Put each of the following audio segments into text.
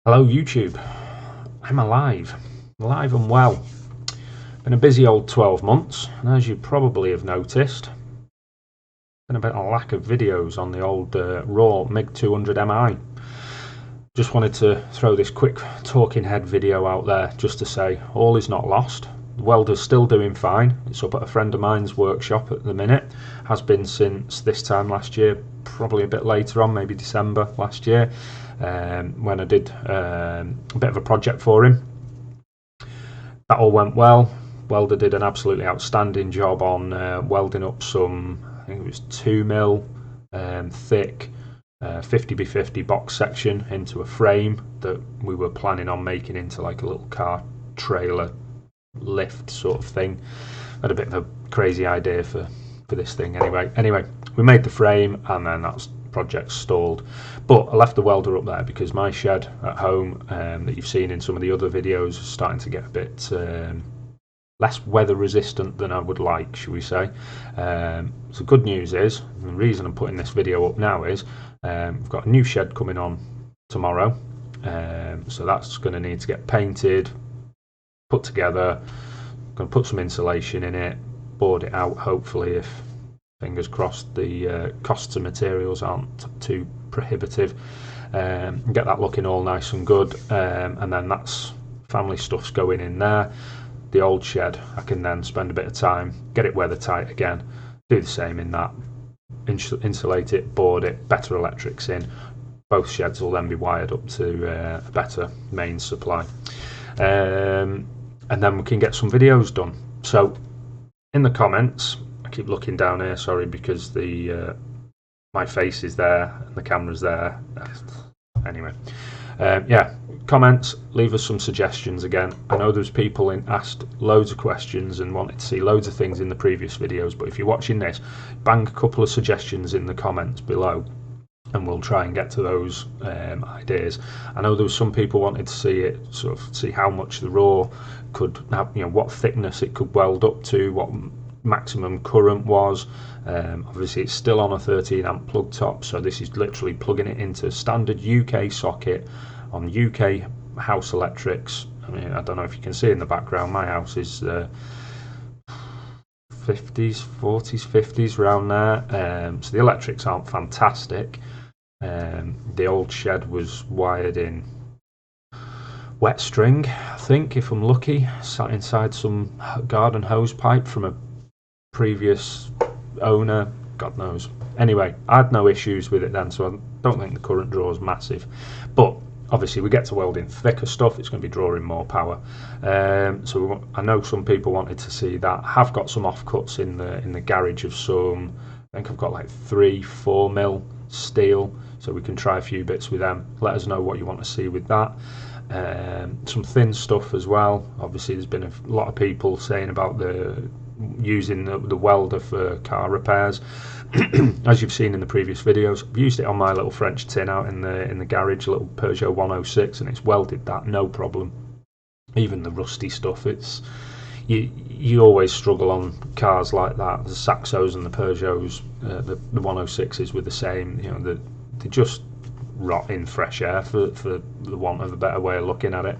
Hello YouTube, I'm alive and well. Been a busy old 12 months, and as you probably have noticed, been a bit of a lack of videos on the old Rohr MIG-200MI. Just wanted to throw this quick talking head video out there just to say all is not lost. The welder's still doing fine. It's up at a friend of mine's workshop at the minute. Has been since this time last year, probably a bit later on, maybe December last year, when I did a bit of a project for him. That all went well. Welder did an absolutely outstanding job on welding up some, I think it was 2mm thick 50x50 box section into a frame that we were planning on making into like a little car trailer lift sort of thing. Had a bit of a crazy idea for this thing anyway we made the frame, and then that's project stalled. But I left the welder up there because my shed at home that you've seen in some of the other videos is starting to get a bit less weather resistant than I would like, shall we say. So good news is, the reason I'm putting this video up now is we've got a new shed coming on tomorrow, so that's going to need to get painted, put together. I'm going to put some insulation in it, board it out, hopefully, if fingers crossed the costs of materials aren't too prohibitive, get that looking all nice and good, and then that's family stuff's going in there. The old shed, I can then spend a bit of time, get it weather tight again, do the same in that, insulate it, board it, better electrics in. Both sheds will then be wired up to a better mains supply, and then we can get some videos done. So in the comments, I keep looking down here, sorry, because the my face is there and the camera's there. Anyway, yeah, comments, leave us some suggestions. Again, I know there's people asked loads of questions and wanted to see loads of things in the previous videos, but if you're watching this, bang a couple of suggestions in the comments below and we'll try and get to those ideas. I know there was some people wanted to see it, sort of see how much the Rohr could have, you know, what thickness it could weld up to, what maximum current was. Obviously it's still on a 13 amp plug top, so this is literally plugging it into standard UK socket on UK house electrics. I mean, I don't know if you can see in the background, my house is 50s, 40s, 50s, around there, so the electrics aren't fantastic. The old shed was wired in wet string, I think, if I'm lucky, sat inside some garden hose pipe from a previous owner, God knows. Anyway, I had no issues with it then, so I don't think the current draw is massive. But obviously we get to welding thicker stuff, it's going to be drawing more power. So I know some people wanted to see that. I have got some offcuts in the garage of some, I think I've got like 3-4mm steel, so we can try a few bits with them. Let us know what you want to see with that. Some thin stuff as well. Obviously there's been a lot of people saying about using the welder for car repairs. As you've seen in the previous videos, I've used it on my little French tin out in the garage, a little Peugeot 106, and it's welded that no problem. Even the rusty stuff, it's you always struggle on cars like that. The Saxos and the Peugeots, the 106s were the same. You know, they just rot in fresh air, for the want of a better way of looking at it,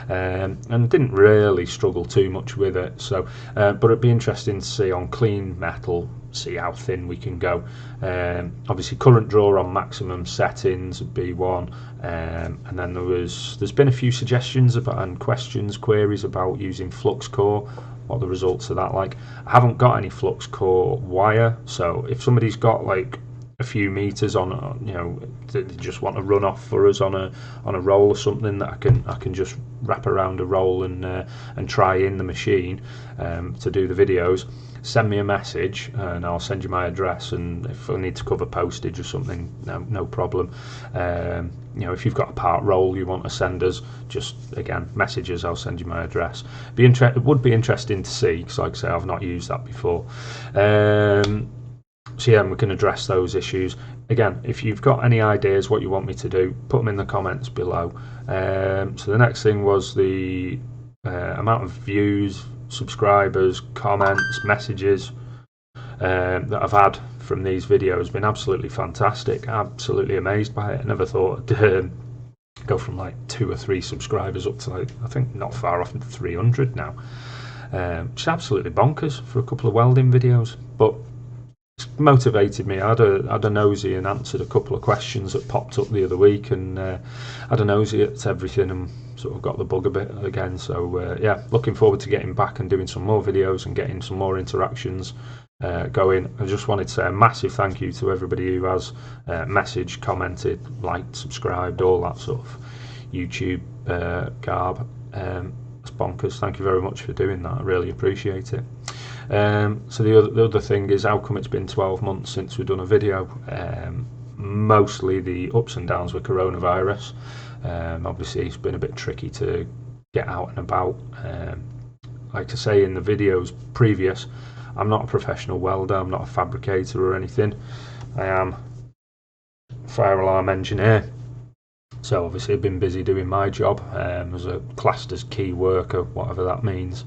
and didn't really struggle too much with it. So but it'd be interesting to see on clean metal, see how thin we can go. Obviously current draw on maximum settings would be one, and then there's been a few suggestions about, and questions, queries about using flux core. What are the results of that like? I haven't got any flux core wire, so if somebody's got like a few meters on, you know, they just want to run off for us on a roll or something that I can just wrap around a roll and try in the machine to do the videos, send me a message and I'll send you my address, and if I need to cover postage or something, no problem. You know, if you've got a part roll you want to send us, just again message us, I'll send you my address. It would be interesting to see, because like I say, I've not used that before. So yeah, we can address those issues. Again, if you've got any ideas what you want me to do, put them in the comments below. So the next thing was the amount of views, subscribers, comments, messages that I've had from these videos. Been absolutely fantastic, absolutely amazed by it. I never thought go from like 2 or 3 subscribers up to, like, I think not far off 300 now. Which is absolutely bonkers for a couple of welding videos, but it's motivated me. I had a nosy and answered a couple of questions that popped up the other week, and had a nosy at everything and sort of got the bug a bit again. So yeah, looking forward to getting back and doing some more videos and getting some more interactions going. I just wanted to say a massive thank you to everybody who has messaged, commented, liked, subscribed, all that sort of YouTube garb. It's bonkers. Thank you very much for doing that. I really appreciate it. So the other thing is, how come it's been 12 months since we've done a video? Mostly the ups and downs with coronavirus. Obviously it's been a bit tricky to get out and about. Like I say in the videos previous, I'm not a professional welder, I'm not a fabricator or anything. I am a fire alarm engineer. So obviously I've been busy doing my job as a classed as key worker, whatever that means.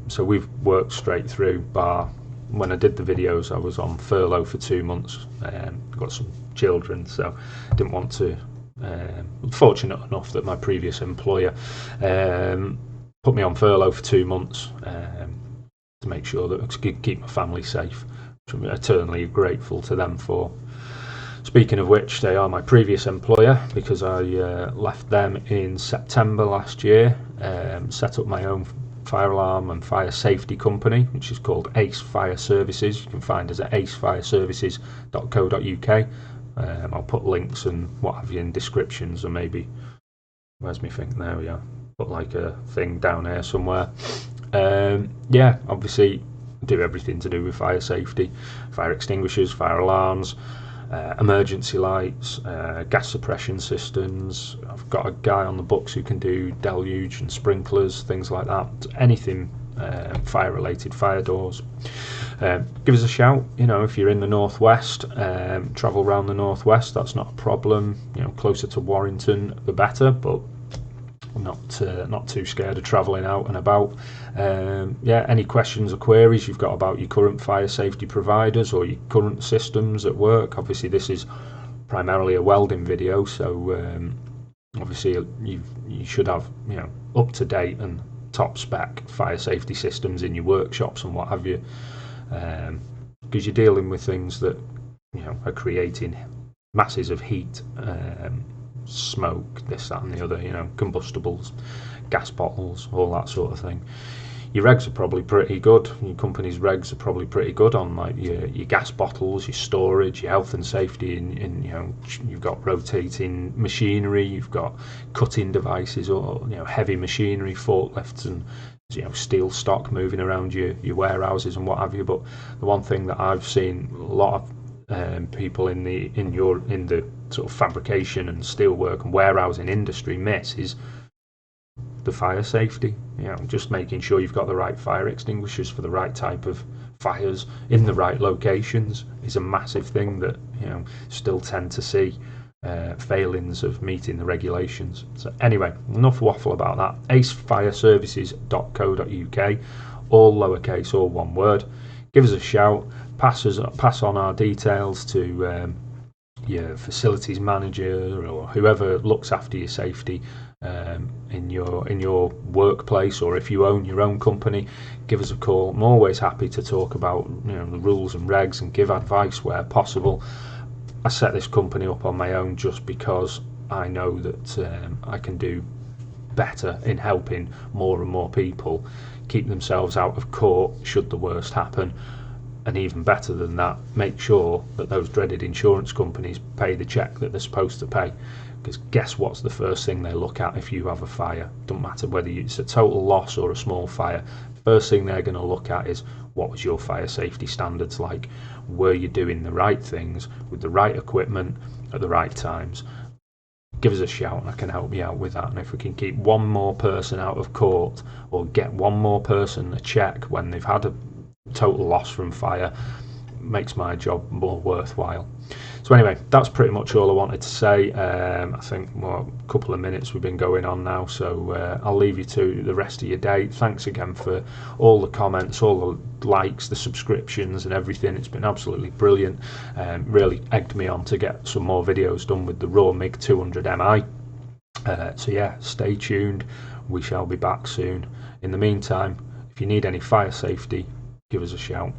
So we've worked straight through, bar when I did the videos I was on furlough for 2 months. Got some children, so didn't want to, fortunate enough that my previous employer put me on furlough for 2 months to make sure that I could keep my family safe, which I'm eternally grateful to them for. Speaking of which, they are my previous employer, because I left them in September last year, set up my own fire alarm and fire safety company, which is called Ace Fire Services. You can find us at acefireservices.co.uk. I'll put links and what have you in descriptions, or maybe, where's my thing? There we are. Put like a thing down here somewhere. Yeah, obviously do everything to do with fire safety, fire extinguishers, fire alarms, emergency lights, gas suppression systems. I've got a guy on the books who can do deluge and sprinklers, things like that. Anything fire related, fire doors. Give us a shout. You know, if you're in the northwest, travel around the northwest, that's not a problem. You know, closer to Warrington the better, but I'm not too scared of travelling out and about. Yeah, any questions or queries you've got about your current fire safety providers or your current systems at work. Obviously this is primarily a welding video, so obviously you should have, you know, up to date and top spec fire safety systems in your workshops and what have you, because you're dealing with things that, you know, are creating masses of heat, smoke, this, that and the other, you know, combustibles, gas bottles, all that sort of thing. Your regs are probably pretty good. Your company's regs are probably pretty good on like your gas bottles, your storage, your health and safety, and you know, you've got rotating machinery, you've got cutting devices, or, you know, heavy machinery, forklifts and, you know, steel stock moving around your warehouses and what have you. But the one thing that I've seen a lot of people in the sort of fabrication and steelwork and warehousing industry miss is the fire safety. You know, just making sure you've got the right fire extinguishers for the right type of fires in the right locations is a massive thing that, you know, still tend to see failings of meeting the regulations. So anyway, enough waffle about that. acefireservices.co.uk, all lowercase, all one word. Give us a shout. Pass on our details to your facilities manager or whoever looks after your safety in your workplace, or if you own your own company, give us a call. I'm always happy to talk about, you know, the rules and regs and give advice where possible. I set this company up on my own just because I know that I can do better in helping more and more people keep themselves out of court should the worst happen. And even better than that, make sure that those dreaded insurance companies pay the check that they're supposed to pay. Because guess what's the first thing they look at if you have a fire? Doesn't matter whether it's a total loss or a small fire. First thing they're going to look at is, what was your fire safety standards like? Were you doing the right things with the right equipment at the right times? Give us a shout and I can help you out with that. And if we can keep one more person out of court, or get one more person a check when they've had a total loss from fire, makes my job more worthwhile. So anyway, that's pretty much all I wanted to say. I think a couple of minutes we've been going on now, so I'll leave you to the rest of your day. Thanks again for all the comments, all the likes, the subscriptions and everything. It's been absolutely brilliant. Really egged me on to get some more videos done with the Rohr MIG-200MI. So yeah, stay tuned. We shall be back soon. In the meantime, if you need any fire safety, give us a shout.